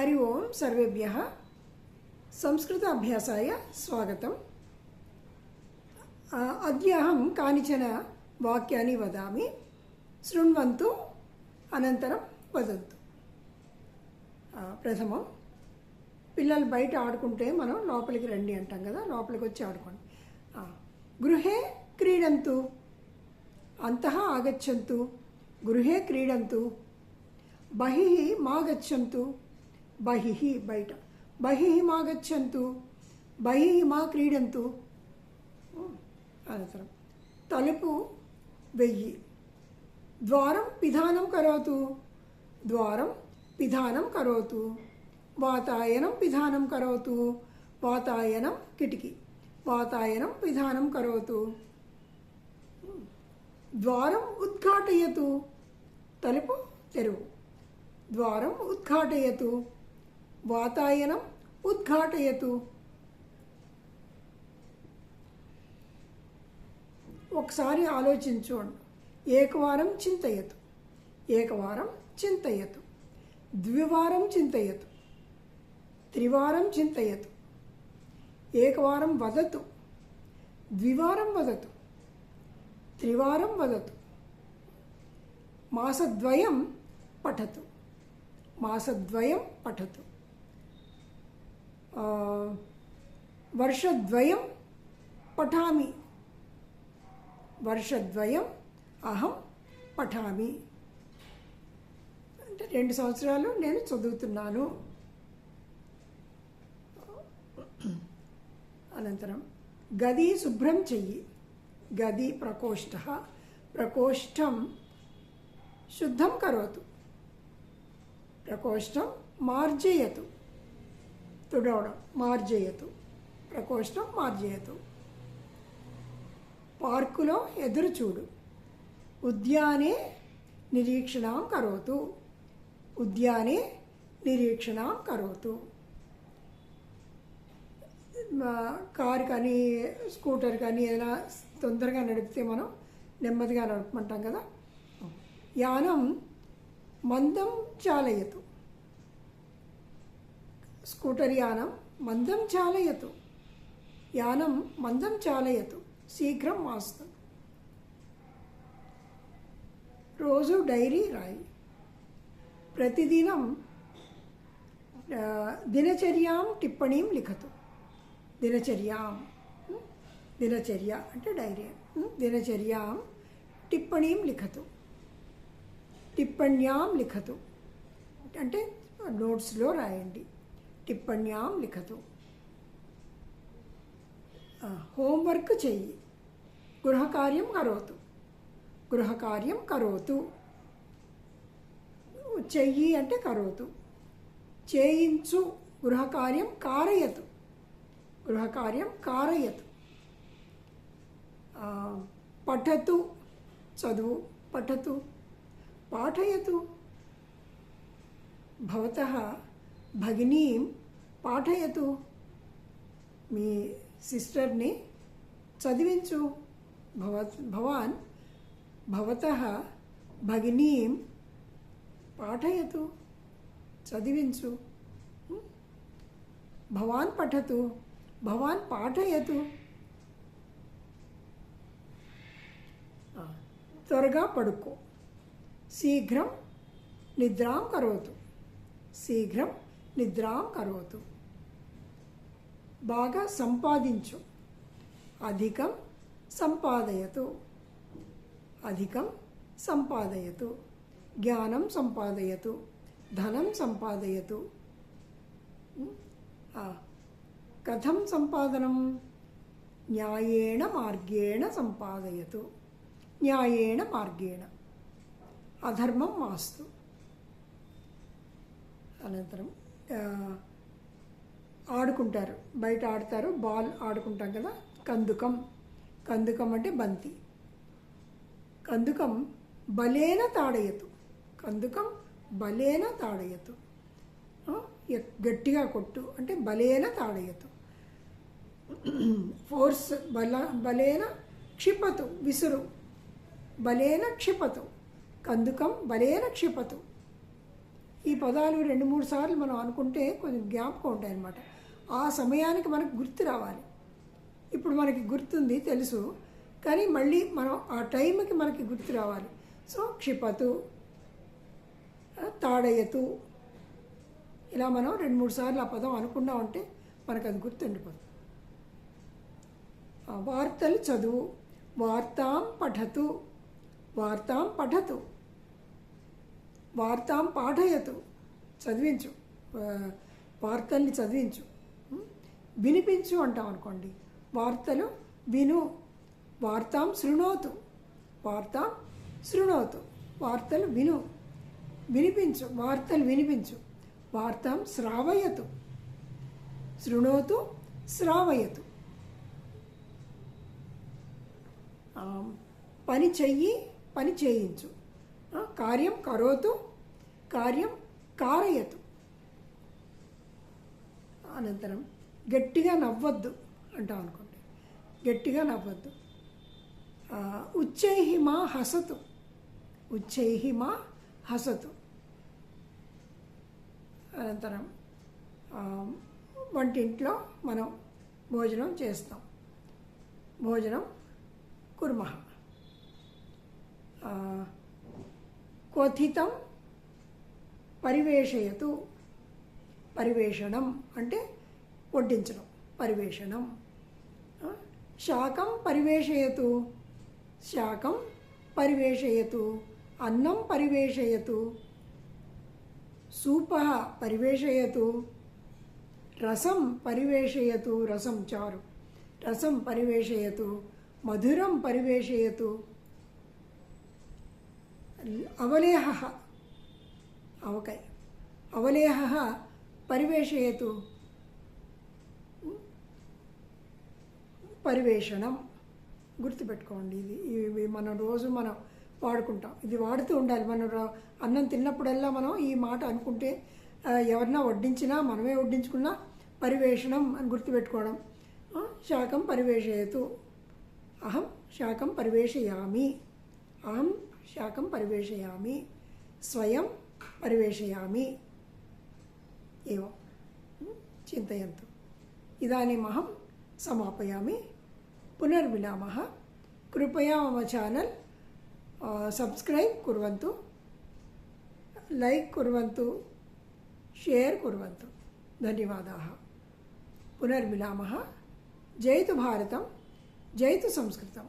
हरि ओम सर्वेभ्यः संस्कृत अभ्यासाय स्वागतम्। अद्य अहं कानिचन वाक्यानि वदामि, शृण्वन्तु अनन्तरं वदन्तु। प्रथमं పిల్లలు బయట ఆడుకుంటే మనం లోపలికి రండి అంటాం కదా, లోపలికి వచ్చి ఆడుకోండి. గృహే క్రీడంతు, అంతః ఆగచ్చంతు, గృహే క్రీడంతు. బహిః మా గచ్చంతు, బహిః బయట, బహిః మా గచ్చంతు, బహిః మా క్రీడంతు. అనంతరం తలుపు వెయ్యి, ద్వారం పిధానం కరోతు, ద్వారం పిధానం కరోతు. వాతాయనం పిధానం కరోతు, వాతాయనం కిటికీ, వాతాయనం పిధానం కరోతు. ద్వారం ఉద్ఘాటయతు, తలుపు తెరువు, ద్వారం ఉద్ఘాటయతు. వాతాయనం ఉద్ఘాటయతు. ఒకసారి ఆలోచించండి. ఏకవారం చింతయతు, ఏకవారం చింతయతు. ద్వివారం చింతయతు, త్రివారం చింతయతు. ఏకవారం వదతు, ద్వివారం వదతు, త్రివారం వదతు. మాసద్వయం పఠతు, మాసద్వయం పఠతు. వర్షద్వయం పఠామి, వర్షద్వయం అహం పఠామి. అంటే 2 సంవత్సరాలు నేను చదువుతున్నాను. అనంతరం గది శుభ్రం చెయ్యి, గది ప్రకోష్ఠ, ప్రకోష్ఠం శుద్ధం కరోతు, ప్రకోష్ఠం మార్జయతు. తుడవడం, మార్జయతు, ప్రకోష్ఠం మార్జయతు. పార్కులో ఎదురు చూడు, ఉద్యానే నిరీక్షణం కరోతు, ఉద్యానే నిరీక్షణం కరోతు. కారు కానీ స్కూటర్ కానీ ఏదైనా తొందరగా నడిపితే మనం నెమ్మదిగా నడపమంటాం కదా. యానం మందం చాలయతు, స్కూటర్ యానం మందం చాలయతు, యానం మందం చాలయతు. శీఘ్రం మాస్తు. రోజు డైరీ రాయి, ప్రతిదినం దినచర్యాం టిప్పణీం లిఖతు. దినచర్యాం, దినచర్య అంటే డైరీ. దినచర్యాం టిప్పణీం లిఖతు, టిప్పణ్యాం లిఖతు అంటే నోట్స్లో రాయండి. టిప్పణ్యాం లిఖతు. హోంవర్క్ చెయ్యి, గృహకార్యం కరోతు, గృహకార్యం కరోతు. చెయ్యి అంటే కరోతు. చేయించు, గృహకార్యం కారయతు, గృహకార్యం కారయతు. పఠతు చదువు, పఠతు. పాఠయతు, భవతః భగినీం పాఠయతు. మీ సిస్టర్ని చదివించు. భవాన్ భవతః భగినీం పాఠయతు, చదివించు. భవాన్ పఠతు, భవాన్ పాఠయతు. త్వరగా పడుకో, శీఘ్రం నిద్రాం కరోతు, శీఘ్రం నిద్రాం కరోతు. బాగా సంపాదించు, అధికం సంపాదయతు, అధికం సంపాదయతు. జ్ఞానం సంపాదయతు, ధనం సంపాదయతు. కథం సంపాదనం? న్యాయేణ మార్గేణ సంపాదయతు, న్యాయేణ మార్గేణ. అధర్మం మాస్తు. అనంతరం ఆడుకుంటారు, బయట ఆడతారు, బాల్ ఆడుకుంటాం కదా. కందుకం, కందుకం అంటే బంతి. కందుకం బలేన తాడయతు, కందుకం బలేన తాడయతు. గట్టిగా కొట్టు అంటే బలేన తాడయతు. ఫోర్స్, బలేన క్షిపతు, విసురు, బలేన క్షిపతు. కందుకం బలేన క్షిపతు. ఈ పదాలు 2-3 సార్లు మనం అనుకుంటే కొంచెం జ్ఞాపకం ఉంటాయి అన్నమాట. ఆ సమయానికి మనకు గుర్తు రావాలి. ఇప్పుడు మనకి గుర్తుంది, తెలుసు, కానీ మళ్ళీ మనం ఆ టైంకి మనకి గుర్తు రావాలి. సో క్షిపతు, తాడయతు, ఇలా మనం 2-3 సార్లు ఆ పదం అనుకున్నా ఉంటే మనకు అది గుర్తుండిపోతుంది. వార్తలు చదువు, వార్తాం పఠతు, వార్తాం పఠతు, వార్తాం పాఠయతు, చదివించు, వార్తల్ని చదివించు. వినిపించు అంటాం అనుకోండి, వార్తలు విను. వార్తాం శృణోతు, వార్తాం శృణోతు, వార్తలు విను, వినిపించు, వార్తలు వినిపించు. వార్తాం శ్రావయతు, శృణోతు శ్రావయతు. పని చెయ్యి, పని చేయించు. కార్యం కరోతు, కార్యం కారయతు. అనంతరం గట్టిగా నవ్వొద్దు అంటాం అనుకోండి, గట్టిగా నవ్వొద్దు. ఉచ్చైః మా హసతు, ఉచ్చైః మా హసతు. అనంతరం వంటింట్లో మనం భోజనం చేస్తాం. భోజనం కుర్మః. క్వథితం పరివేషయతు, పరివేషణం అంటే వడ్డించడం, పరివేషణం. శాకం పరివేషయతు, శాకం పరివేషయతు, అన్నం పరివేషయతు, సూపః పరివేషయతు, రసం పరివేషయతు, రసం చారు, రసం పరివేషయతు, మధురం పరివేషయతు. అవలేహః, ఆవకాయ, అవలేహః పరివేషయతు. పరివేషణం గుర్తుపెట్టుకోండి. ఇవి మనం రోజు మనం వాడుకుంటాం, ఇది వాడుతూ ఉండాలి. మనం అన్నం తిన్నప్పుడల్లా మనం ఈ మాట అనుకుంటే, ఎవరన్నా వడ్డించినా మనమే వడ్డించుకున్నా పరివేషణం అని గుర్తుపెట్టుకోవడం. శాకం పరివేషయతు, అహం శాకం పరివేషయామి, అహం శాకం పరివేషయామి, స్వయం పరివేషయామి. ఏవం చింతయంతు. ఇదానీమహం సమాపయామి. పునర్మిలామः. कृपया मम चैनल सब्सक्राइब कुर्वन्तु, लाइक कुर्वन्तु, शेयर कुर्वन्तु. धन्यवादाः. पुनर्मिलामः. जयतु भारतं, जयतु संस्कृतम्.